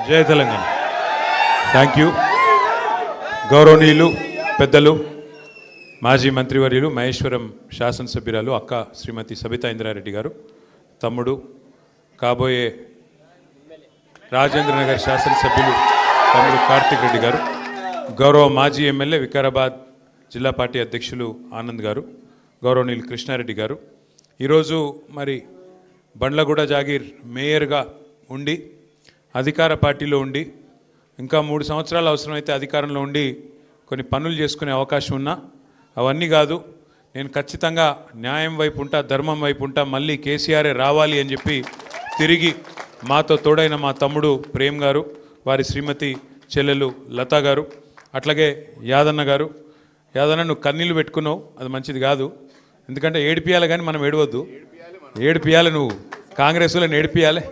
జై Telangana. Thank you. గౌరవనీయులు పెద్దలు మాజీ మంత్రివర్యులు మహేశ్వరం శాసనసభ్యురాలు అక్క శ్రీమతి సబితా ఇంద్రారెడ్డి గారు, తమ్ముడు కాబోయే రాజేంద్రనగర్ శాసనసభ్యులు తమ్ముడు కార్తిక్ రెడ్డి గారు, గౌరవ మాజీ ఎమ్మెల్యే వికారాబాద్ జిల్లా పార్టీ అధ్యక్షులు ఆనంద్ గారు, గౌరవనీయులు కృష్ణారెడ్డి గారు, ఈరోజు మరి బండ్లగూడ జాగీర్ మేయర్గా ఉండి అధికార పార్టీలో ఉండి ఇంకా 3 సంవత్సరాలు అవసరమైతే అధికారంలో ఉండి కొన్ని పనులు చేసుకునే అవకాశం ఉన్నా అవన్నీ కాదు, నేను ఖచ్చితంగా న్యాయం వైపు ఉంటా, ధర్మం వైపు ఉంటా, మళ్ళీ కేసీఆరే రావాలి అని చెప్పి తిరిగి మాతో తోడైన మా తమ్ముడు ప్రేమ్ గారు, వారి శ్రీమతి చెల్లెలు లతా గారు, అట్లాగే యాదన్న గారు. యాదన్న, నువ్వు కన్నీళ్ళు పెట్టుకున్నావు, అది మంచిది కాదు. ఎందుకంటే ఏడిపియాలి కానీ మనం ఏడవద్దు. ఏడిపియాలి, నువ్వు కాంగ్రెస్లో ఏడిపియాలి.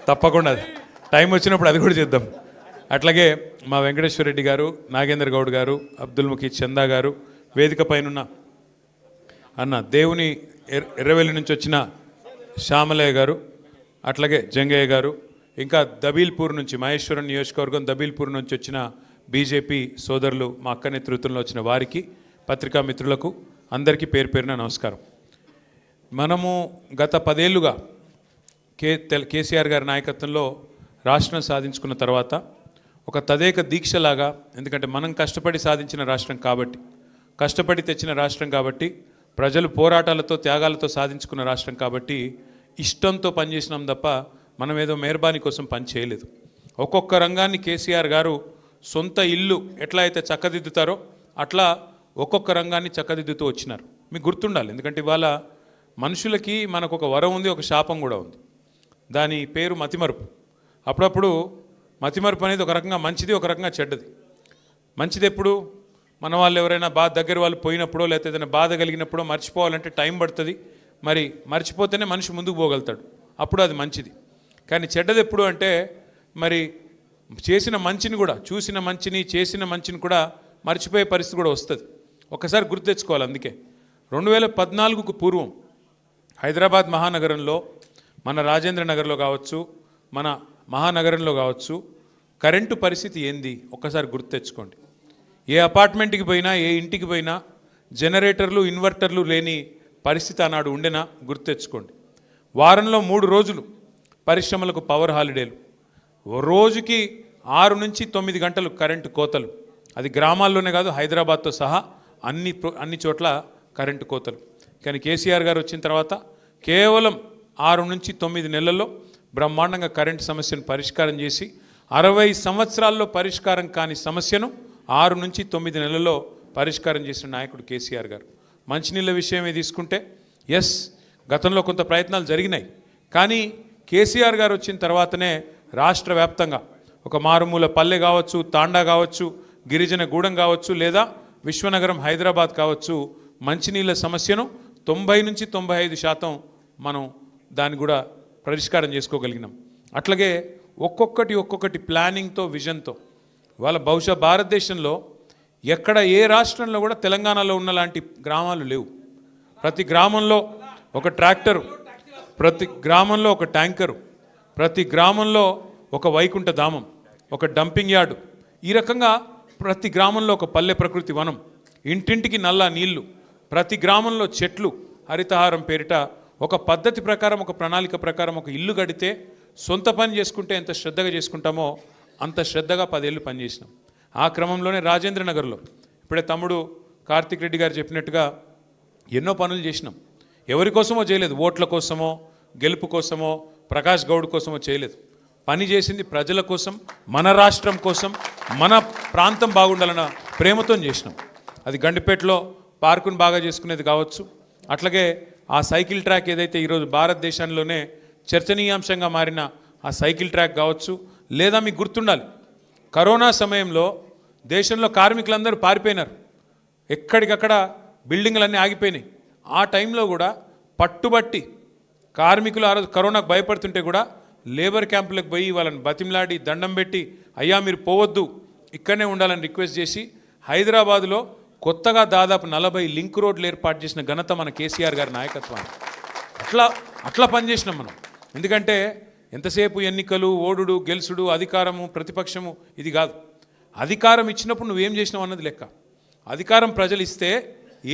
తప్పకుండా టైం వచ్చినప్పుడు అది కూడా చేద్దాం. అట్లాగే మా వెంకటేశ్వర రెడ్డి గారు, నాగేంద్ర గౌడ్ గారు, అబ్దుల్ ముఖీ చందా గారు, వేదిక పైన అన్న దేవుని ఎర్రవెల్లి నుంచి వచ్చిన శ్యామలయ్య గారు, అట్లాగే జంగయ్య గారు, ఇంకా దబీల్పూర్ నుంచి మహేశ్వరం నియోజకవర్గం దబీల్పూర్ నుంచి వచ్చిన బీజేపీ సోదరులు, మా అక్క నేతృత్వంలో వచ్చిన వారికి, పత్రికా మిత్రులకు అందరికీ పేరు పేరున నమస్కారం. మనము గత 10 ఏళ్ళుగా కేసీఆర్ గారి నాయకత్వంలో రాష్ట్రం సాధించుకున్న తర్వాత ఒక తదేక దీక్షలాగా, ఎందుకంటే మనం కష్టపడి సాధించిన రాష్ట్రం కాబట్టి, కష్టపడి తెచ్చిన రాష్ట్రం కాబట్టి, ప్రజలు పోరాటాలతో త్యాగాలతో సాధించుకున్న రాష్ట్రం కాబట్టి ఇష్టంతో పనిచేసినాం తప్ప మనం ఏదో మెహర్బానీ కోసం పని చేయలేదు. ఒక్కొక్క రంగాన్ని కేసీఆర్ గారు సొంత ఇల్లు ఎట్లా అయితే చక్కదిద్దుతారో అట్లా ఒక్కొక్క రంగాన్ని చక్కదిద్దుతూ వచ్చినారు. మీకు గుర్తుండాలి, ఎందుకంటే ఇవాళ మనుషులకి మనకు ఒక వరం ఉంది, ఒక శాపం కూడా ఉంది. దాని పేరు మతిమరుపు. అప్పుడప్పుడు మతిమరుపు అనేది ఒక రకంగా మంచిది, ఒక రకంగా చెడ్డది. మంచిది ఎప్పుడు మన వాళ్ళు ఎవరైనా దగ్గర వాళ్ళు పోయినప్పుడో లేకపోతే ఏదైనా బాధ కలిగినప్పుడో మర్చిపోవాలంటే టైం పడుతుంది. మరి మర్చిపోతేనే మనిషి ముందుకు పోగలుగుతాడు, అప్పుడు అది మంచిది. కానీ చెడ్డది ఎప్పుడు అంటే మరి చేసిన మంచిని కూడా, చూసిన మంచిని చేసిన మంచిని కూడా మర్చిపోయే పరిస్థితి కూడా వస్తుంది. ఒకసారి గుర్తు తెచ్చుకోవాలి. అందుకే 2014కు పూర్వం హైదరాబాద్ మహానగరంలో, మన రాజేంద్ర నగర్లో కావచ్చు, మన మహానగరంలో కావచ్చు, కరెంటు పరిస్థితి ఏంది ఒక్కసారి గుర్తు తెచ్చుకోండి. ఏ అపార్ట్మెంట్కి పోయినా, ఏ ఇంటికి పోయినా జనరేటర్లు, ఇన్వర్టర్లు లేని పరిస్థితి ఆనాడు ఉండేనా గుర్తు తెచ్చుకోండి. వారంలో 3 రోజులు పరిశ్రమలకు పవర్ హాలిడేలు, రోజుకి 6 నుంచి 9 గంటలు కరెంటు కోతలు. అది గ్రామాల్లోనే కాదు, హైదరాబాద్తో సహా అన్ని చోట్ల కరెంటు కోతలు. కానీ కేసీఆర్ గారు వచ్చిన తర్వాత కేవలం 6 నుంచి 9 నెలల్లో బ్రహ్మాండంగా కరెంటు సమస్యను పరిష్కారం చేసి 60 సంవత్సరాల్లో పరిష్కారం కాని సమస్యను 6 నుంచి 9 నెలల్లో పరిష్కారం చేసిన నాయకుడు కేసీఆర్ గారు. మంచినీళ్ళ విషయమే తీసుకుంటే ఎస్, గతంలో కొంత ప్రయత్నాలు జరిగినాయి. కానీ కేసీఆర్ గారు వచ్చిన తర్వాతనే రాష్ట్ర వ్యాప్తంగా ఒక మారుమూల పల్లె కావచ్చు, తాండా కావచ్చు, గిరిజన గూడెం కావచ్చు, లేదా విశ్వనగరం హైదరాబాద్ కావచ్చు, మంచినీళ్ళ సమస్యను 90 నుంచి 95% మనం దాన్ని కూడా పరిష్కారం చేసుకోగలిగినాం. అట్లాగే ఒక్కొక్కటి ప్లానింగ్తో, విజన్తో వాళ్ళ బహుశా భారతదేశంలో ఎక్కడ ఏ రాష్ట్రంలో కూడా తెలంగాణలో ఉన్న లాంటి గ్రామాలు లేవు. ప్రతి గ్రామంలో ఒక ట్రాక్టరు, ప్రతి గ్రామంలో ఒక ట్యాంకరు, ప్రతి గ్రామంలో ఒక వైకుంఠ ధామం, ఒక డంపింగ్ యార్డు, ఈ రకంగా ప్రతి గ్రామంలో ఒక పల్లె ప్రకృతి వనం, ఇంటింటికి నల్లా నీళ్లు, ప్రతి గ్రామంలో చెట్లు, హరితహారం పేరిట ఒక పద్ధతి ప్రకారం, ఒక ప్రణాళిక ప్రకారం ఒక ఇల్లు కడితే సొంత పని చేసుకుంటే ఎంత శ్రద్ధగా చేసుకుంటామో అంత శ్రద్ధగా 10 ఏళ్ళు పనిచేసినాం. ఆ క్రమంలోనే రాజేంద్ర నగర్లో ఇప్పుడే తమ్ముడు కార్తిక్ రెడ్డి గారు చెప్పినట్టుగా ఎన్నో పనులు చేసినాం. ఎవరి కోసమో చేయలేదు, ఓట్ల కోసమో, గెలుపు కోసమో, ప్రకాష్ గౌడ్ కోసమో చేయలేదు. పని చేసింది ప్రజల కోసం, మన రాష్ట్రం కోసం, మన ప్రాంతం బాగుండాలన్న ప్రేమతో చేసినాం. అది గండిపేటలో పార్కును బాగా చేసుకునేది కావచ్చు, అట్లాగే ఆ సైకిల్ ట్రాక్ ఏదైతే ఈరోజు భారతదేశంలోనే చర్చనీయాంశంగా మారిన ఆ సైకిల్ ట్రాక్ కావచ్చు, లేదా మీకు గుర్తుండాలి, కరోనా సమయంలో దేశంలో కార్మికులందరూ పారిపోయినారు, ఎక్కడికక్కడ బిల్డింగ్లన్నీ ఆగిపోయినాయి. ఆ టైంలో కూడా పట్టుబట్టి కార్మికులు ఆ రోజు కరోనాకు భయపడుతుంటే కూడా లేబర్ క్యాంపులకు పోయి వాళ్ళని బతిమలాడి దండం పెట్టి, అయ్యా మీరు పోవద్దు, ఇక్కడనే ఉండాలని రిక్వెస్ట్ చేసి హైదరాబాదులో కొత్తగా దాదాపు 40 లింక్ రోడ్లు ఏర్పాటు చేసిన ఘనత మన కేసీఆర్ గారి నాయకత్వాన్ని. అట్లా పనిచేసినాం మనం. ఎందుకంటే ఎంతసేపు ఎన్నికలు, ఓడుడు, గెలుసుడు, అధికారము, ప్రతిపక్షము, ఇది కాదు. అధికారం ఇచ్చినప్పుడు నువ్వేం చేసినావు అన్నది లెక్క. అధికారం ప్రజలు ఇస్తే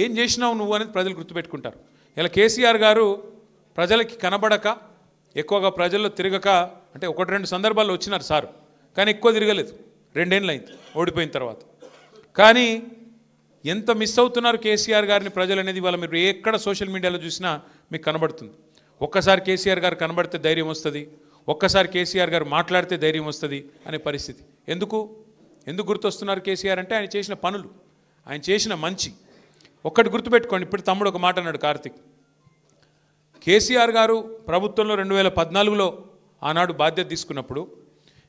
ఏం చేసినావు నువ్వు అనేది ప్రజలు గుర్తుపెట్టుకుంటారు. ఇలా కేసీఆర్ గారు ప్రజలకి కనబడక, ఎక్కువగా ప్రజల్లో తిరగక, అంటే 1-2 సందర్భాల్లో వచ్చినారు సార్, కానీ ఎక్కువ తిరగలేదు. 2 ఏళ్ళు అయింది ఓడిపోయిన తర్వాత. కానీ ఎంత మిస్ అవుతున్నారు కేసీఆర్ గారిని ప్రజలు అనేది ఇవాళ మీరు ఎక్కడ సోషల్ మీడియాలో చూసినా మీకు కనబడుతుంది. ఒక్కసారి కేసీఆర్ గారు కనబడితే ధైర్యం వస్తుంది, ఒక్కసారి కేసీఆర్ గారు మాట్లాడితే ధైర్యం వస్తుంది అనే పరిస్థితి. ఎందుకు గుర్తొస్తున్నారు కేసీఆర్ అంటే ఆయన చేసిన పనులు, ఆయన చేసిన మంచి. ఒక్కటి గుర్తుపెట్టుకోండి. ఇప్పుడు తమ్ముడు ఒక మాట అన్నాడు కార్తిక్. కేసీఆర్ గారు ప్రభుత్వంలో 2014లో ఆనాడు బాధ్యత తీసుకున్నప్పుడు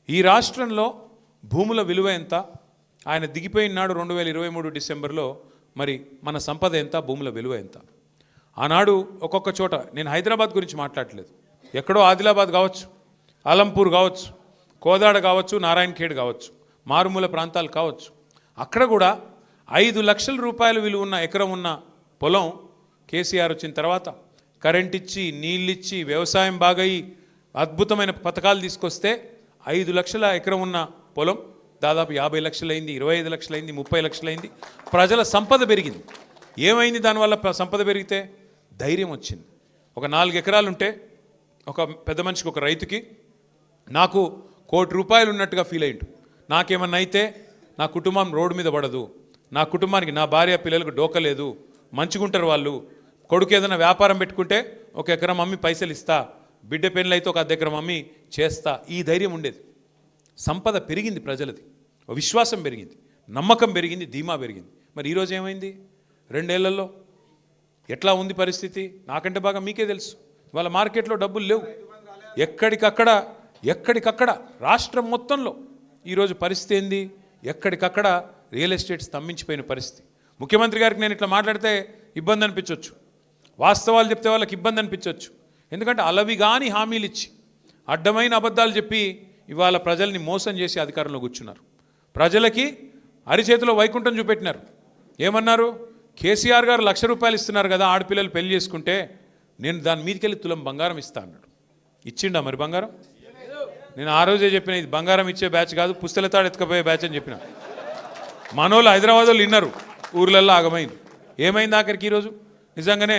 ఈ రాష్ట్రంలో భూముల విలువ ఎంత, ఆయన దిగిపోయిన నాడు 2023 డిసెంబర్లో మరి మన సంపద ఎంత, భూముల విలువ ఎంత. ఆనాడు ఒక్కొక్క చోట, నేను హైదరాబాద్ గురించి మాట్లాడలేదు, ఎక్కడో ఆదిలాబాద్ కావచ్చు, అలంపూర్ కావచ్చు, కోదాడ కావచ్చు, నారాయణఖేడ్ కావచ్చు, మారుమూల ప్రాంతాలు కావచ్చు, అక్కడ కూడా 5 లక్షల రూపాయల విలువ ఉన్న ఎకరం ఉన్న పొలం కేసీఆర్ వచ్చిన తర్వాత కరెంట్ ఇచ్చి, నీళ్ళిచ్చి, వ్యవసాయం బాగయి, అద్భుతమైన పథకాలు తీసుకొస్తే 5 లక్షల ఎకరం ఉన్న పొలం దాదాపు 50 లక్షలైంది, 25 లక్షలైంది, 30 లక్షలైంది. ప్రజల సంపద పెరిగింది. ఏమైంది దానివల్ల? సంపద పెరిగితే ధైర్యం వచ్చింది. ఒక 4 ఎకరాలు ఉంటే ఒక పెద్ద మనిషికి, ఒక రైతుకి, నాకు ₹1 కోటి ఉన్నట్టుగా ఫీల్ అయ్యిండు. నాకేమన్నా అయితే నా కుటుంబం రోడ్డు మీద పడదు, నా కుటుంబానికి, నా భార్య పిల్లలకు డోకలేదు, మంచిగుంటారు వాళ్ళు. కొడుకు ఏదైనా వ్యాపారం పెట్టుకుంటే 1 ఎకరం అమ్మి పైసలు ఇస్తా, బిడ్డ పెళ్ళి అయితే 1 ఎకరం అమ్మి చేస్తా, ఈ ధైర్యం ఉండేది. సంపద పెరిగింది, ప్రజలది విశ్వాసం పెరిగింది, నమ్మకం పెరిగింది, ధీమా పెరిగింది. మరి ఈరోజు ఏమైంది? 2 ఏళ్లలో ఎట్లా ఉంది పరిస్థితి? నాకంటే బాగా మీకే తెలుసు. వాళ్ళ మార్కెట్లో డబ్బులు లేవు. ఎక్కడికక్కడ రాష్ట్రం మొత్తంలో ఈరోజు పరిస్థితి ఏంది? ఎక్కడికక్కడ రియల్ ఎస్టేట్ స్తంభించిపోయిన పరిస్థితి. ముఖ్యమంత్రి గారికి నేను ఇట్లా మాట్లాడితే ఇబ్బంది అనిపించవచ్చు, వాస్తవాలు చెప్తే వాళ్ళకి ఇబ్బంది అనిపించవచ్చు. ఎందుకంటే అలవిగాని హామీలు ఇచ్చి, అడ్డమైన అబద్ధాలు చెప్పి ఇవాళ ప్రజల్ని మోసం చేసి అధికారంలో కూర్చున్నారు. ప్రజలకి అరిచేతిలో వైకుంఠం చూపెట్టినారు. ఏమన్నారు? కేసీఆర్ గారు ₹1,00,000 ఇస్తున్నారు కదా, ఆడపిల్లలు పెళ్లి చేసుకుంటే నేను దాని మీదకెళ్ళి తులం బంగారం ఇస్తా అన్నాడు. ఇచ్చిండా మరి బంగారం? నేను ఆ రోజే చెప్పిన, ఇది బంగారం ఇచ్చే బ్యాచ్ కాదు, పుస్తలతాడు ఎత్తుకపోయే బ్యాచ్ అని చెప్పిన. మనోళ్ళు హైదరాబాద్ వాళ్ళు విన్నారు, ఊర్లల్లో ఆగమైంది. ఏమైంది ఆఖరికి? ఈరోజు నిజంగానే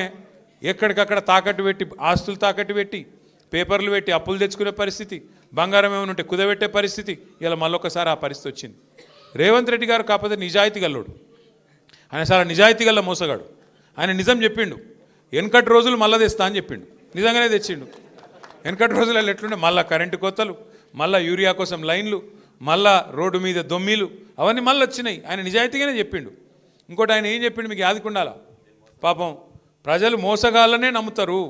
ఎక్కడికక్కడ తాకట్టు పెట్టి, ఆస్తులు తాకట్టు పెట్టి, పేపర్లు పెట్టి అప్పులు తెచ్చుకునే పరిస్థితి, బంగారం ఏమైనా ఉంటే కుదబెట్టే పరిస్థితి. ఇలా మళ్ళొకసారి ఆ పరిస్థితి వచ్చింది. రేవంత్ రెడ్డి గారు కాకపోతే నిజాయితీ గల్లోడు, ఆయన చాలా నిజాయితీ గల్ల మోసగాడు. ఆయన నిజం చెప్పిండు, వెనకటి రోజులు మళ్ళా తెస్తా అని చెప్పిండు, నిజంగానే తెచ్చిండు. వెనకటి రోజులలో ఎట్లుండే, మళ్ళీ కరెంటు కోతలు, మళ్ళీ యూరియా కోసం లైన్లు, మళ్ళా రోడ్డు మీద దొమ్మీలు, అవన్నీ మళ్ళీ వచ్చినాయి. ఆయన నిజాయితీగానే చెప్పిండు. ఇంకోటి ఆయన ఏం చెప్పిండు మీకు యాదికుండాల, పాపం ప్రజలు మోసగాళ్ళనే నమ్ముతారు,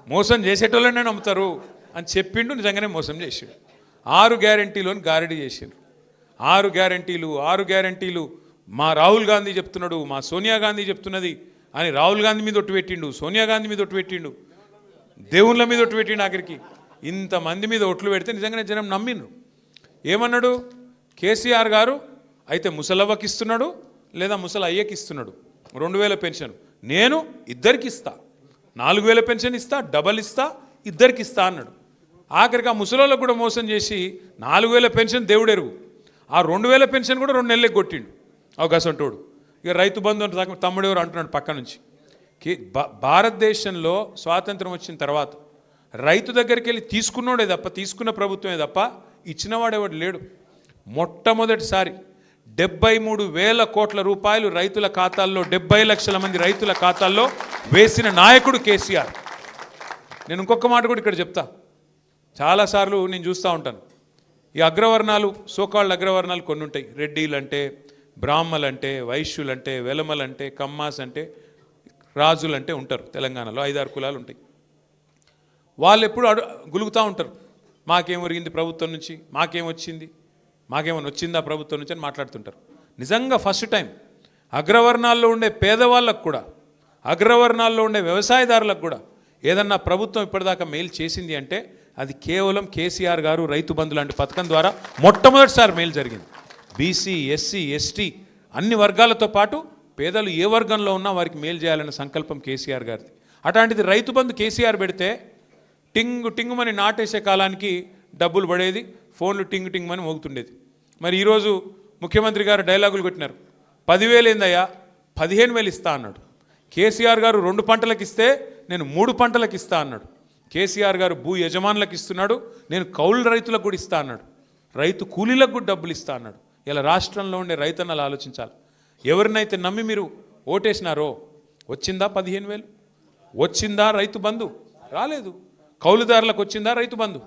మోసం చేసేటోళ్ళనే నమ్ముతారు అని చెప్పిండు. నిజంగానే మోసం చేసిండు. 6 గ్యారెంటీలోని గారడీ చేసిండు. 6 గ్యారెంటీలు మా రాహుల్ గాంధీ చెప్తున్నాడు, మా సోనియా గాంధీ చెప్తున్నది అని రాహుల్ గాంధీ మీద ఒట్టు పెట్టిండు, సోనియా గాంధీ మీద ఒట్టు పెట్టిండు, దేవుళ్ళ మీద ఒట్టు పెట్టిండు. ఆఖరికి ఇంతమంది మీద ఒట్లు పెడితే నిజంగానే జనం నమ్మిండ్రు. ఏమన్నాడు కేసీఆర్ గారు? అయితే ముసలవ్వకి ఇస్తున్నాడు, లేదా ముసలి అయ్యకి ఇస్తున్నాడు 2000 పెన్షన్, నేను ఇద్దరికి ఇస్తా, 4000 పెన్షన్ ఇస్తా, డబల్ ఇస్తా, ఇద్దరికి ఇస్తా అన్నాడు. ఆఖరికి ఆ ముసలోళ్ళకు కూడా మోసం చేసి 4000 పెన్షన్ దేవుడెరుగు, ఆ 2000 పెన్షన్ కూడా 2 నెలలకు కొట్టిండు అవకాశంటోడు. ఇక రైతు బంధు తమ్ముడు ఎవరు అంటున్నాడు పక్క నుంచి. భారతదేశంలో స్వాతంత్రం వచ్చిన తర్వాత రైతు దగ్గరికి వెళ్ళి తీసుకున్నోడే తప్ప, తీసుకున్న ప్రభుత్వమే తప్ప ఇచ్చినవాడేవాడు లేడు. మొట్టమొదటిసారి 73,000 కోట్ల రూపాయలు రైతుల ఖాతాల్లో, 70 లక్షల మంది రైతుల ఖాతాల్లో వేసిన నాయకుడు కేసీఆర్. నేను ఇంకొక మాట కూడా ఇక్కడ చెప్తా. చాలాసార్లు నేను చూస్తూ ఉంటాను, ఈ అగ్రవర్ణాలు, సోకాళ్ళ అగ్రవర్ణాలు కొన్ని ఉంటాయి. రెడ్డిలు అంటే, బ్రాహ్మలు అంటే, వైశ్యులు అంటే, వెలమలు అంటే, కమ్మాస్ అంటే, రాజులు అంటే ఉంటారు. తెలంగాణలో 5-6 కులాలు ఉంటాయి. వాళ్ళు ఎప్పుడు గులుగుతూ ఉంటారు, మాకేం ఒరిగింది ప్రభుత్వం నుంచి, మాకేమైనా వచ్చిందా ప్రభుత్వం నుంచి అని మాట్లాడుతుంటారు. నిజంగా ఫస్ట్ టైం అగ్రవర్ణాల్లో ఉండే పేదవాళ్ళకు కూడా, అగ్రవర్ణాల్లో ఉండే వ్యవసాయదారులకు కూడా ఏదన్నా ప్రభుత్వం ఇప్పటిదాకా మేలు చేసింది అంటే అది కేవలం కేసీఆర్ గారు రైతు బంధు లాంటి పథకం ద్వారా మొట్టమొదటిసారి మేలు జరిగింది. బీసీ, ఎస్సీ, ఎస్టీ అన్ని వర్గాలతో పాటు పేదలు ఏ వర్గంలో ఉన్నా వారికి మేలు చేయాలనే సంకల్పం కేసీఆర్ గారిది. అట్లాంటిది రైతు బంధు కేసీఆర్ పెడితే టింగుమని నాటేసే కాలానికి డబ్బులు పడేది, ఫోన్లు టింగుమని మోగుతుండేది. మరి ఈరోజు ముఖ్యమంత్రి గారు డైలాగులు కొట్టినారు. 10,000 ఏందయ్యా, 15,000 ఇస్తా అన్నాడు. కేసీఆర్ గారు 2 పంటలకు ఇస్తే నేను 3 పంటలకు ఇస్తా అన్నాడు. కేసీఆర్ గారు భూ యజమానులకు ఇస్తున్నాడు, నేను కౌలు రైతులకు కూడా ఇస్తా అన్నాడు. రైతు కూలీలకు కూడా డబ్బులు ఇస్తా అన్నాడు. ఇలా రాష్ట్రంలో ఉండే రైతన్నలు ఆలోచించాలి. ఎవరినైతే నమ్మి మీరు ఓటేసినారో వచ్చిందా 15,000? వచ్చిందా రైతు బంధు? రాలేదు. కౌలుదారులకు వచ్చిందా రైతు బంధు?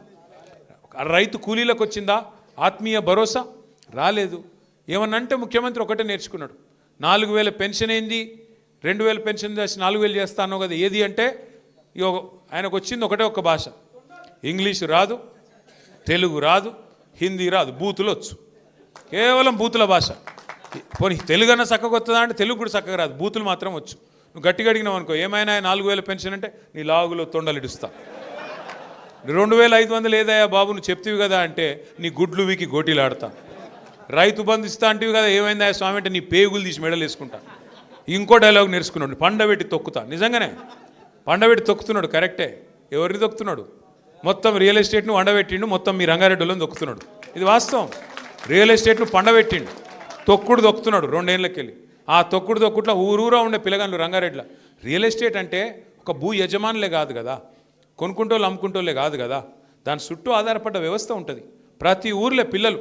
రైతు కూలీలకు వచ్చిందా ఆత్మీయ భరోసా? రాలేదు. ఏమన్నంటే ముఖ్యమంత్రి ఒకటే నేర్చుకున్నాడు. 4,000 పెన్షన్ ఏంది, 2,000 పెన్షన్ చేసి 4,000 చేస్తాను కదా, ఏది అంటే ఆయనకు వచ్చింది ఒక్క భాష. ఇంగ్లీషు రాదు, తెలుగు రాదు, హిందీ రాదు, బూతులు వచ్చు. కేవలం బూతుల భాష. పోనీ తెలుగు అన్న చక్కగా వస్తుందా అంటే తెలుగు కూడా చక్కగా రాదు, బూతులు మాత్రం వచ్చు. నువ్వు గట్టిగా అడిగినావు అనుకో, ఏమైనా 4,000 పెన్షన్ అంటే నీ లాగులో తొండలిడుస్తా. 2,500 ఏదయ్యా బాబు నువ్వు చెప్తివి కదా అంటే నీ గుడ్లు వీకి గోటీలాడతా. రైతు బంధు ఇస్తా అంటివి కదా, ఏమైందా స్వామి అంటే నీ పేగులు తీసి మెడలు వేసుకుంటా. ఇంకో డైలాగ్ నేర్చుకున్నాడు, పండబెట్టి తొక్కుతా. నిజంగానే పండబెట్టి తొక్కుతున్నాడు, కరెక్టే. ఎవరిని తొక్కుతున్నాడు? మొత్తం రియల్ ఎస్టేట్ను వండబెట్టిండు, మొత్తం మీ రంగారెడ్డిలో తొక్కుతున్నాడు. ఇది వాస్తవం. రియల్ ఎస్టేట్ను పండబెట్టిండు, తొక్కుతున్నాడు 2 ఏళ్ళకెళ్ళి. ఆ తొక్కుట్లో ఊరూరా ఉండే పిల్లగాళ్ళు రంగారెడ్డిలో. రియల్ ఎస్టేట్ అంటే ఒక భూ యజమానులే కాదు కదా, కొనుక్కుంటోళ్ళు అమ్ముకుంటోళ్ళే కాదు కదా, దాని చుట్టూ ఆధారపడ్డ వ్యవస్థ ఉంటుంది. ప్రతి ఊర్లో పిల్లలు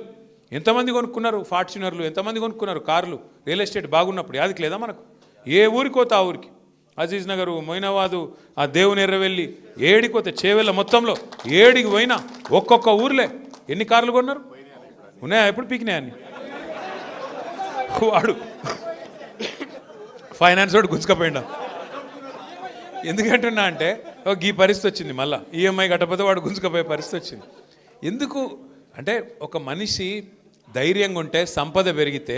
ఎంతమంది కొనుక్కున్నారు ఫార్చునర్లు, ఎంతమంది కొనుక్కున్నారు కార్లు, రియల్ ఎస్టేట్ బాగున్నప్పుడు. యాదికి లేదా మనకు? ఏ ఊరికోతే ఆ ఊరికి, అజీజ్ నగరు, మొయినాబాదు, ఆ దేవుని ఎర్రవెల్లి, ఏడికోతే చేవెళ్ళ మొత్తంలో ఏడికి పోయినా ఒక్కొక్క ఊర్లే ఎన్ని కార్లు కొన్నారు? ఉన్నాయా? ఎప్పుడు పీకినాయని వాడు ఫైనాన్స్ వాడు గుంజుకపోయిండా. ఎందుకంటున్నా అంటే ఈ పరిస్థితి వచ్చింది. మళ్ళీ ఈఎంఐ కట్టకపోతే వాడు గుంజుకపోయే పరిస్థితి వచ్చింది. ఎందుకు అంటే ఒక మనిషి ధైర్యంగా ఉంటే, సంపద పెరిగితే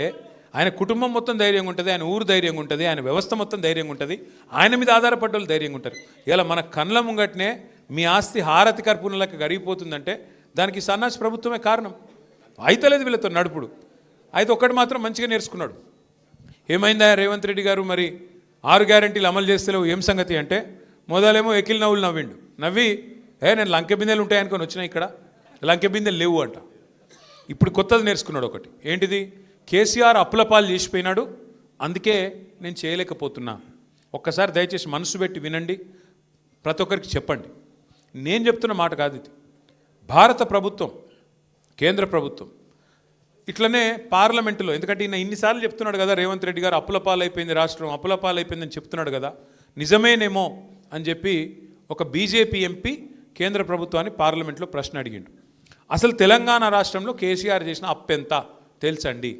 ఆయన కుటుంబం మొత్తం ధైర్యంగా ఉంటుంది, ఆయన ఊరు ధైర్యంగా ఉంటుంది, ఆయన వ్యవస్థ మొత్తం ధైర్యంగా ఉంటుంది, ఆయన మీద ఆధారపడ్డ వాళ్ళు ధైర్యంగా ఉంటారు. ఇలా మన కళ్ళ ముంగట్నే మీ ఆస్తి హారతి కర్పూరంలోకి కరిగిపోతుందంటే దానికి సన్నాసి ప్రభుత్వమే కారణం. అయితలేదు వీళ్ళతో నడుపుడు. అయితే ఒక్కటి మాత్రం మంచిగా నేర్చుకున్నాడు. ఏమైందా రేవంత్ రెడ్డి గారు, మరి 6 గ్యారెంటీలు అమలు చేస్తలేవు ఏం సంగతి అంటే, మొదలేమో ఎకిల్ నవ్వులు నవ్వి నేను లంకె బిందెలు ఉంటాయనుకొని వచ్చినా, ఇక్కడ లంకె బిందెలు లేవు అంట. ఇప్పుడు కొత్తది నేర్చుకున్నాడు ఒకటి. ఏంటిది? కేసీఆర్ అప్పులపాలు చేసిపోయినాడు, అందుకే నేను చేయలేకపోతున్నా. ఒక్కసారి దయచేసి మనసు పెట్టి వినండి, ప్రతి ఒక్కరికి చెప్పండి. నేను చెప్తున్న మాట కాదు ఇది. భారత ప్రభుత్వం, కేంద్ర ప్రభుత్వం ఇట్లనే పార్లమెంటులో, ఎందుకంటే ఈయన ఇన్నిసార్లు చెప్తున్నాడు కదా రేవంత్ రెడ్డి గారు అప్పులపాలైపోయింది రాష్ట్రం, అప్పులపాలైపోయిందని చెప్తున్నాడు కదా, నిజమేనేమో అని చెప్పి ఒక బీజేపీ ఎంపీ కేంద్ర ప్రభుత్వాన్ని పార్లమెంట్లో ప్రశ్న అడిగిండు. అసలు తెలంగాణ రాష్ట్రంలో కేసీఆర్ చేసిన అప్పెంత తెలుసండి?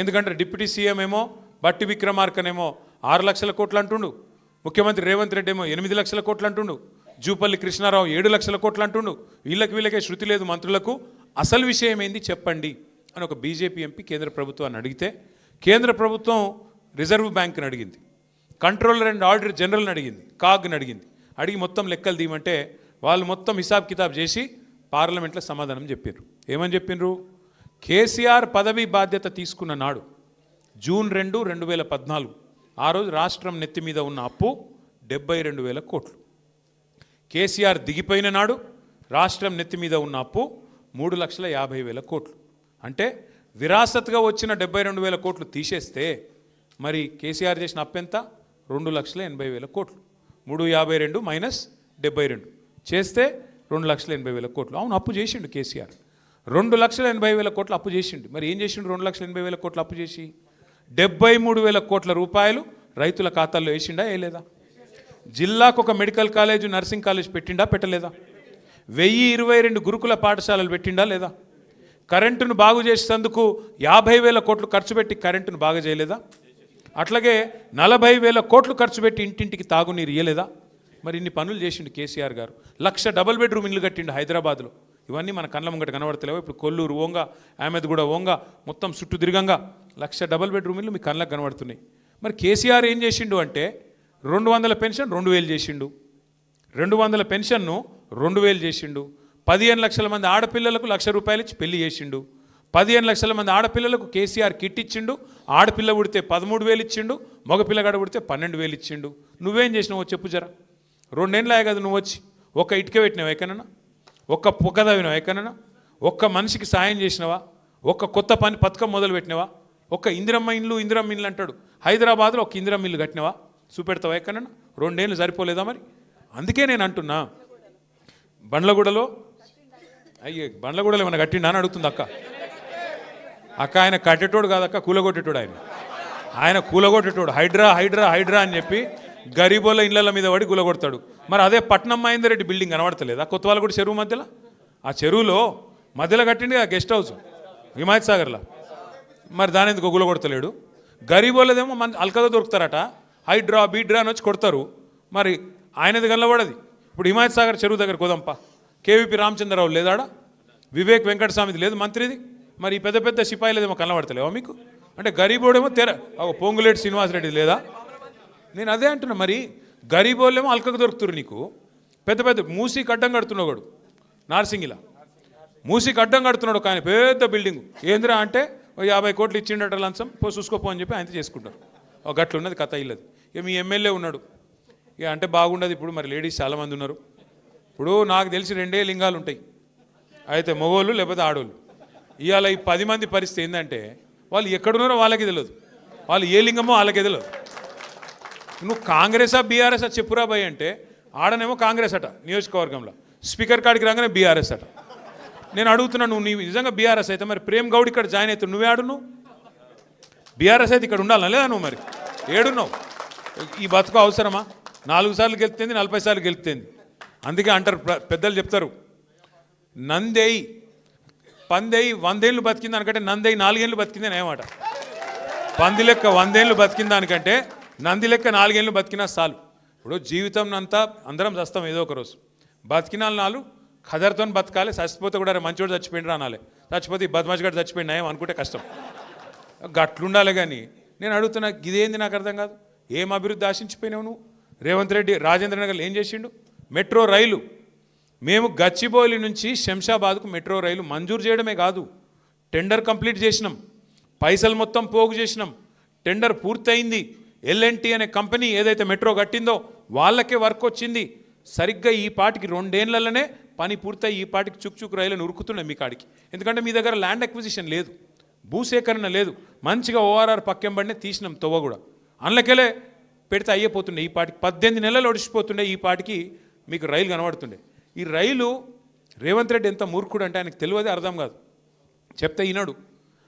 ఎందుకంటే డిప్యూటీ సీఎం ఏమో బట్టి విక్రమార్కనేమో 6 లక్షల కోట్లు అంటుండు, ముఖ్యమంత్రి రేవంత్ రెడ్డి ఏమో 8 లక్షల కోట్లు అంటుండు, జూపల్లి కృష్ణారావు 7 లక్షల కోట్లు అంటుండు. వీళ్ళకే శృతి లేదు మంత్రులకు. అసలు విషయం ఏంది చెప్పండి అని ఒక బీజేపీ ఎంపీ కేంద్ర ప్రభుత్వాన్ని అడిగితే, కేంద్ర ప్రభుత్వం రిజర్వ్ బ్యాంక్ని అడిగింది, కంట్రోలర్ అండ్ ఆడిటర్ జనరల్ని అడిగింది, కాగ్ని అడిగి మొత్తం లెక్కలు తీయమంటే వాళ్ళు మొత్తం హిసాబ్ కితాబ్ చేసి పార్లమెంట్లో సమాధానం చెప్పారు. ఏమని చెప్పిండ్రు? కేసీఆర్ పదవి బాధ్యత తీసుకున్న నాడు జూన్ 2, 2014 ఆ రోజు రాష్ట్రం నెత్తి మీద ఉన్న అప్పు 72,000 కోట్లు. కేసీఆర్ దిగిపోయిన నాడు రాష్ట్రం నెత్తి మీద ఉన్న అప్పు 3,50,000 కోట్లు. అంటే విరాసత్గా వచ్చిన 72,000 కోట్లు తీసేస్తే మరి కేసీఆర్ చేసిన అప్పు ఎంత? 2,80,000 కోట్లు. 352 మైనస్ 72 చేస్తే 2,80,000 కోట్లు. అవును, అప్పు చేసిండు కేసీఆర్. 2,80,000 కోట్లు అప్పు చేసిండు. మరి ఏం చేసిండు? 2,80,000 కోట్లు అప్పు చేసి 73,000 కోట్ల రూపాయలు రైతుల ఖాతాల్లో వేసిండా వేయలేదా? జిల్లాకు ఒక మెడికల్ కాలేజ్, నర్సింగ్ కాలేజ్ పెట్టిండా పెట్టలేదా? 1,022 గురుకుల పాఠశాలలు పెట్టిండా లేదా? కరెంటును బాగు చేసేందుకు 50,000 కోట్లు ఖర్చు పెట్టి కరెంటును బాగా చేయలేదా? అట్లాగే 40,000 కోట్లు ఖర్చు పెట్టి ఇంటింటికి తాగునీరు ఇయ్యలేదా? మరి ఇన్ని పనులు చేసిండు కేసీఆర్ గారు. 1,00,000 డబుల్ బెడ్రూమ్ ఇల్లు కట్టిండు హైదరాబాద్లో. ఇవన్నీ మన కళ్ళ ముంగట కనబడతలేవు. ఇప్పుడు కొల్లూరు ఓంగ, అహ్మద్గూడ ఓంగ, మొత్తం చుట్టూ తిరగంగా 1,00,000 డబుల్ బెడ్రూమ్ ఇల్లు మీ కళ్ళకు కనబడుతున్నాయి. మరి కేసీఆర్ ఏం చేసిండు అంటే 200 పెన్షన్ 2,000 చేసిండు, 200 పెన్షన్ను 2,000 చేసిండు. 15 లక్షల మంది ఆడపిల్లలకు 1,00,000 రూపాయలు ఇచ్చి పెళ్లి చేసిండు. 15 లక్షల మంది ఆడపిల్లలకు కేసీఆర్ కిట్ ఇచ్చిండు. ఆడపిల్ల పుడితే 13,000 ఇచ్చిండు, మగపిల్లగాడ పుడితే 12,000 ఇచ్చిండు. నువ్వేం చేసినావో చెప్పు జరా. 2 ఏళ్ళే కదా నువ్వు వచ్చి. ఒక్క ఇటుక పెట్టినావా ఎక్కడన్నా? ఒక్క పొక్క తవ్వినావా ఎక్కడన్నా? ఒక్క మనిషికి సాయం చేసినవా? ఒక్క కొత్త పని పథకం మొదలు పెట్టినవా? ఒక్క ఇందిరమ్మ ఇండ్లు అంటాడు. హైదరాబాద్లో ఒక ఇందిరమ్మ ఇల్లు కట్టినవా? చూపెడతావా ఎక్కడన్నా? 2 ఏళ్ళు సరిపోలేదా మరి? అందుకే నేను అంటున్నా, బండ్లగూడలో బండ్లగూడలో ఏమైనా కట్టిండా అని అడుగుతుంది అక్క. ఆయన కట్టేటోడు కాదక్క, కూలగొట్టేటోడు. ఆయన కూలగొట్టేటోడు. హైడ్రా అని చెప్పి గరీబోళ్ళ ఇళ్ళ మీద పడి కూలగొడతాడు. మరి అదే పట్నం మహేందర్ బిల్డింగ్ కనబడతలేదా కొత్తవాళ్ళగూడ చెరువు మధ్యలో? ఆ చెరువులో మధ్యలో కట్టింది ఆ గెస్ట్ హౌస్ హిమాయత్ సాగర్లో. మరి దాని ఎందుకు కూలగొడతలేడు? గరీబోళ్ళదేమో అల్కగా దొరుకుతారట, హైడ్రా బీడ్రా అని వచ్చి కొడతారు. మరి ఆయనది కనబడది. ఇప్పుడు హిమాయత్ సాగర్ చెరువు దగ్గర కోదంప, కేవీపీ రామచంద్రరావు లేదాడ, వివేక్ వెంకటస్వామిది లేదు మంత్రిది. మరి ఈ పెద్ద పెద్ద సిపాయిలదేమో కనబడతలేవా మీకు? అంటే గరీబోడేమో పొంగులేటి శ్రీనివాసరెడ్డి లేదా? నేను అదే అంటున్నా. మరి గరీబోళ్ళేమో అల్కకు దొరుకుతారు నీకు. పెద్ద పెద్ద మూసీకి అడ్డం కడుతున్నాడు నార్సింగిలా, మూసీకి అడ్డం కడుతున్నాడు ఒక ఆయన పెద్ద బిల్డింగ్. ఏందిరా అంటే 50 కోట్లు ఇచ్చిండట లంచం, చూసుకోపో అని చెప్పి ఆయన చేసుకుంటారు. ఒక గట్లు ఉన్నది కథ ఇల్లది. ఇక మీ ఎమ్మెల్యే ఉన్నాడు, ఇక అంటే బాగుండదు. ఇప్పుడు మరి లేడీస్ చాలామంది ఉన్నారు. ఇప్పుడు నాకు తెలిసి 2 లింగాలు ఉంటాయి, అయితే మగోళ్ళు లేకపోతే ఆడోళ్ళు. ఇవాళ ఈ 10 మంది పరిస్థితి ఏంటంటే వాళ్ళు ఎక్కడున్నారో వాళ్ళకి తెలియదు, వాళ్ళు ఏ లింగమో వాళ్ళకే తెలియదు. నువ్వు కాంగ్రెసా బీఆర్ఎస్ చెప్పురా భయ్ అంటే ఆడనేమో కాంగ్రెస్ అట నియోజకవర్గంలో, స్పీకర్ కాడికి రాగానే బీఆర్ఎస్ అట. నేను అడుగుతున్నా, నువ్వు నిజంగా బీఆర్ఎస్ అయితే మరి ప్రేమ్ గౌడ్ ఇక్కడ జాయిన్ అవుతావు, నువ్వే ఆడున్నావు? బీఆర్ఎస్ అయితే ఇక్కడ ఉండాలని లేదా? నువ్వు మరి ఏడున్నావు? ఈ బతుకు అవసరమా? 4 సార్లు గెలుస్తుంది, 40 సార్లు గెలుస్తుంది. అందుకే అంటారు పెద్దలు చెప్తారు, నందేయి పందేయి 100 ఏళ్ళు బతికింది దానికంటే నందేయి 4 ఏళ్ళు బతికింది అని ఏమాట. పంది లెక్క 100 ఏళ్ళు బతికిన దానికంటే నంది లెక్క 4 ఏళ్ళు బతికినా చాలు. ఇప్పుడు జీవితం అంతా అందరం చస్తాం ఏదో ఒక రోజు. బతికిన నాలు ఖదర్తో బతకాలి. చచ్చిపోతే కూడా మంచివాడు చచ్చిపోయిండ్రు అనాలి. చచ్చిపోతే ఈ బద్మాష్గాడు చచ్చిపోయినా ఏం అనుకుంటే కష్టం. గట్లుండాలి. కానీ నేను అడుగుతున్నా, ఇదేంది నాకు అర్థం కాదు. ఏం అభివృద్ధి ఆశించిపోయినావు నువ్వు? రేవంత్ రెడ్డి రాజేంద్ర నగర్లో ఏం చేసిండు? మెట్రో రైలు, మేము గచ్చిబౌలి నుంచి శంషాబాద్కు మెట్రో రైలు మంజూరు చేయడమే కాదు, టెండర్ కంప్లీట్ చేసినాం, పైసలు మొత్తం పోగు చేసినాం, టెండర్ పూర్తయింది. L&T అనే కంపెనీ ఏదైతే మెట్రో కట్టిందో వాళ్ళకే వర్క్ వచ్చింది. సరిగ్గా ఈ పాటికి 2 ఏళ్లలోనే పని పూర్తయి ఈ పాటికి చుక్చుక్ రైలును ఉరుకుతున్నాయి మీ కాడికి. ఎందుకంటే మీ దగ్గర ల్యాండ్ అక్విజిషన్ లేదు, భూసేకరణ లేదు. మంచిగా ORR పక్కెంబడినే తీసినాం తొవ్వ కూడా, అందులోకెళ్ళే పెడితే అయ్యిపోతుండే. ఈ పాటికి 18 నెలలు ఒడిచిపోతుండే, ఈ పాటికి మీకు రైలు కనబడుతుండే. ఈ రైలు రేవంత్ రెడ్డి ఎంత మూర్ఖుడు అంటే ఆయనకు తెలియదే అర్థం కాదు. చెప్తే ఈనాడు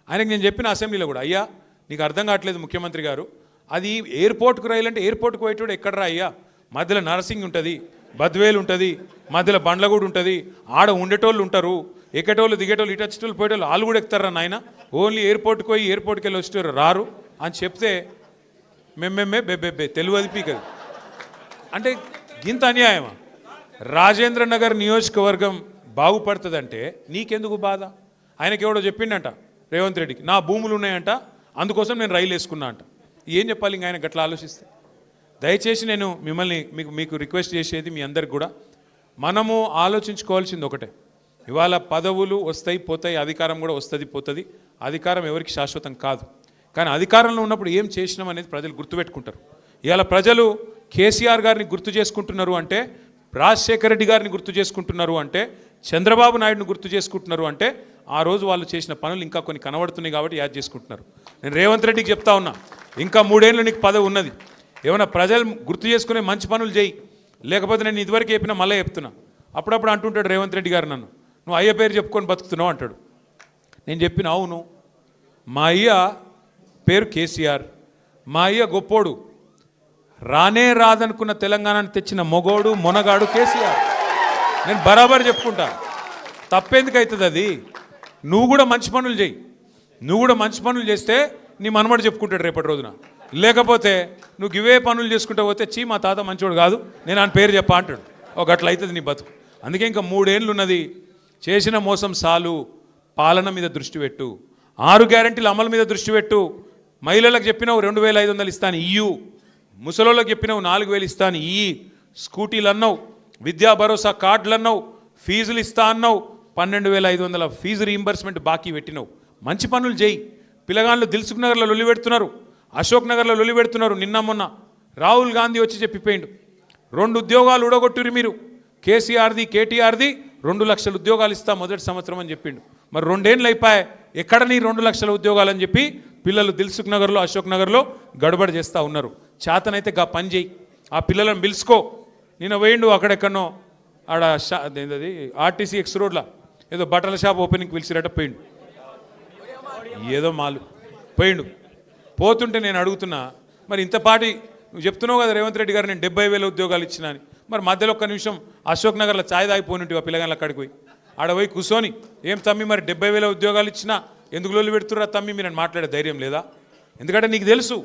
ఆయనకు నేను చెప్పిన అసెంబ్లీలో కూడా, అయ్యా నీకు అర్థం కావట్లేదు ముఖ్యమంత్రి గారు, అది ఎయిర్పోర్ట్కు రైలు అంటే ఎయిర్పోర్ట్కు పోయేటోడు ఎక్కడరా అయ్యా? మధ్యలో నర్సింగ్ ఉంటుంది, బద్వేలు ఉంటుంది, మధ్యలో బండ్లగూడు ఉంటుంది, ఆడ ఉండేటోళ్ళు ఉంటారు, ఎక్కేటోళ్ళు దిగేటోళ్ళు ఇటు వచ్చేటోళ్ళు పోయేటోళ్ళు వాళ్ళు కూడా ఎక్కుతారా నాయన? ఓన్లీ ఎయిర్పోర్ట్కి పోయి ఎయిర్పోర్ట్కి వెళ్ళి వచ్చేటోళ్ళు రారు అని చెప్తే మేమే బెబ్బెబ్బే తెలియదు పీకది. అంటే ఇంత అన్యాయమా? రాజేంద్ర నగర్ నియోజకవర్గం బాగుపడుతుందంటే నీకెందుకు బాధ? ఆయనకి ఎవడో చెప్పిండంట రేవంత్ రెడ్డికి, నా భూములు ఉన్నాయంట అందుకోసం నేను రైలు వేసుకున్నా అంట. ఏం చెప్పాలి ఇంకా ఆయన గట్లా ఆలోచిస్తే? దయచేసి నేను మిమ్మల్ని మీకు రిక్వెస్ట్ చేసేది మీ అందరికి కూడా, మనము ఆలోచించుకోవాల్సింది ఒకటే. ఇవాళ పదవులు వస్తాయి పోతాయి, అధికారం కూడా వస్తుంది పోతుంది. అధికారం ఎవరికి శాశ్వతం కాదు. కానీ అధికారంలో ఉన్నప్పుడు ఏం చేసినాం అనేది ప్రజలు గుర్తుపెట్టుకుంటారు. ఇవాళ ప్రజలు కేసీఆర్ గారిని గుర్తు చేసుకుంటున్నారు అంటే, రాజశేఖర రెడ్డి గారిని గుర్తు చేసుకుంటున్నారు అంటే, చంద్రబాబు నాయుడుని గుర్తు చేసుకుంటున్నారు అంటే, ఆ రోజు వాళ్ళు చేసిన పనులు ఇంకా కొన్ని కనబడుతున్నాయి కాబట్టి యాద్ చేసుకుంటున్నారు. నేను రేవంత్ రెడ్డికి చెప్తా ఉన్నా, ఇంకా 3 ఏళ్ళు నీకు పదవి ఉన్నది. ఏమైనా ప్రజలు గుర్తు చేసుకునే మంచి పనులు చేయి, లేకపోతే నేను ఇదివరకు చెప్పినా మళ్ళీ చెప్తున్నా. అప్పుడప్పుడు అంటుంటాడు రేవంత్ రెడ్డి గారు, నన్ను నువ్వు అయ్య పేరు చెప్పుకొని బతుకుతున్నావు అంటాడు. నేను చెప్పిన అవును, మా అయ్య పేరు కేసీఆర్, మా అయ్య గొప్పోడు, రానే రాదనుకున్న తెలంగాణను తెచ్చిన మొగోడు మొనగాడు కేసీఆర్. నేను బరాబర్ చెప్పుకుంటా, తప్పేందుకు అవుతుంది అది? నువ్వు కూడా మంచి పనులు చేయి, నువ్వు కూడా మంచి పనులు చేస్తే నీ మనమడు చెప్పుకుంటాడు రేపటి రోజున. లేకపోతే నువ్వు ఇవే పనులు చేసుకుంటూ పోతే చీ మా తాత మంచివాడు కాదు నేను ఆయన పేరు చెప్పా అంటాడు. ఒక అట్లా అవుతుంది నీ బతుకు. అందుకే ఇంకా 3 ఏళ్ళు ఉన్నది. చేసిన మోసం సాలు, పాలన మీద దృష్టి పెట్టు, 6 గ్యారెంటీల అమలు మీద దృష్టి పెట్టు. మహిళలకు చెప్పినావు 2500 ఇస్తాను ఇయ్యు, ముసలోళ్ళకి చెప్పినావు 4000 ఇస్తాను ఇయ్యి, స్కూటీలు అన్నావు, విద్యా భరోసా కార్డులు అన్నావు, ఫీజులు ఇస్తా అన్నావు, 12500 ఫీజు రీయింబర్స్మెంట్ బాకీ పెట్టినావు. మంచి పనులు చేయి. పిల్లగాళ్ళు దిల్సుఖ్ నగర్లో లొల్లి పెడుతున్నారు, అశోక్ నగర్లో లొల్లి పెడుతున్నారు. నిన్న మొన్న రాహుల్ గాంధీ వచ్చి చెప్పిపోయిండు, 2 ఉద్యోగాలు ఊడగొట్టురు మీరు, కేసీఆర్ది కేటీఆర్ది 2 లక్షల ఉద్యోగాలు ఇస్తా మొదటి సంవత్సరం అని చెప్పిండు. మరి 2 ఏళ్ళు అయిపోయాయి, ఎక్కడ నీ 2 లక్షల ఉద్యోగాలు అని చెప్పి పిల్లలు దిల్సుఖ్ నగర్లో అశోక్ నగర్లో గడబడి చేస్తూ ఉన్నారు. చేతనైతే గా పని చేయి, ఆ పిల్లలను పిలుచుకో. నిన్న వేయండు అక్కడెక్కడనో ఆడ ఏంటది ఆర్టీసీ ఎక్స్ రోడ్లో ఏదో బట్టల షాప్ ఓపెనింగ్కి పిలిచిరట, పోయిండు. ఏదో మాలు పోయిండు. పోతుంటే నేను అడుగుతున్నా, మరి ఇంతపాటి నువ్వు చెప్తున్నావు కదా రేవంత్ రెడ్డి గారు నేను 70,000 ఉద్యోగాలు ఇచ్చినా అని, మరి మధ్యలో ఒక్క నిమిషం అశోక్ నగర్లో ఛాయ్ తాగిపోయినట్టు ఆ పిల్లగాళ్ళ అక్కడికి పోయి ఆడ పోయి కూర్చొని ఏం తమ్మి మరి 70,000 ఉద్యోగాలు ఇచ్చినా ఎందుకు లోళ్ళు పెడుతుర్రా తమ్మి మీరు అని మాట్లాడే ధైర్యం లేదా? ఎందుకంటే నీకు తెలుసు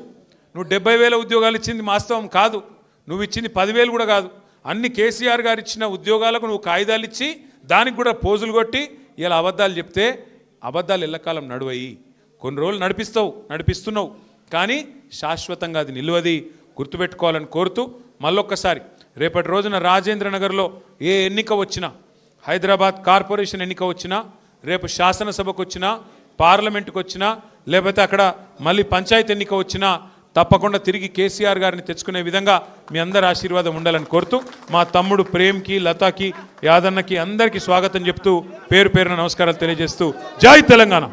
నువ్వు 70,000 ఉద్యోగాలు ఇచ్చింది వాస్తవం కాదు, నువ్వు ఇచ్చింది 10,000 కూడా కాదు. అన్ని కేసీఆర్ గారు ఇచ్చిన ఉద్యోగాలకు నువ్వు కాగితాలు ఇచ్చి దానికి కూడా పోజులు కొట్టి ఇలా అబద్ధాలు చెప్తే అబద్ధాలు ఎల్లకాలం నడువయి. కొన్ని రోజులు నడిపిస్తున్నావు, కానీ శాశ్వతంగా అది నిలవది, గుర్తుపెట్టుకోవాలని కోరుతూ మళ్ళొక్కసారి రేపటి రోజున రాజేంద్ర నగర్లో ఏ ఎన్నిక వచ్చినా, హైదరాబాద్ కార్పొరేషన్ ఎన్నిక వచ్చినా, రేపు శాసనసభకు వచ్చినా, పార్లమెంటుకు వచ్చినా, లేకపోతే అక్కడ మళ్ళీ పంచాయతీ ఎన్నిక వచ్చినా తప్పకుండా తిరిగి కేసీఆర్ గారిని తెచ్చుకునే విధంగా మీ అందరి ఆశీర్వాదం ఉండాలని కోరుతూ మా తమ్ముడు ప్రేమ్కి, లతాకి, యాదన్నకి అందరికీ స్వాగతం చెప్తూ పేరు పేరున నమస్కారాలు తెలియజేస్తూ జై తెలంగాణ.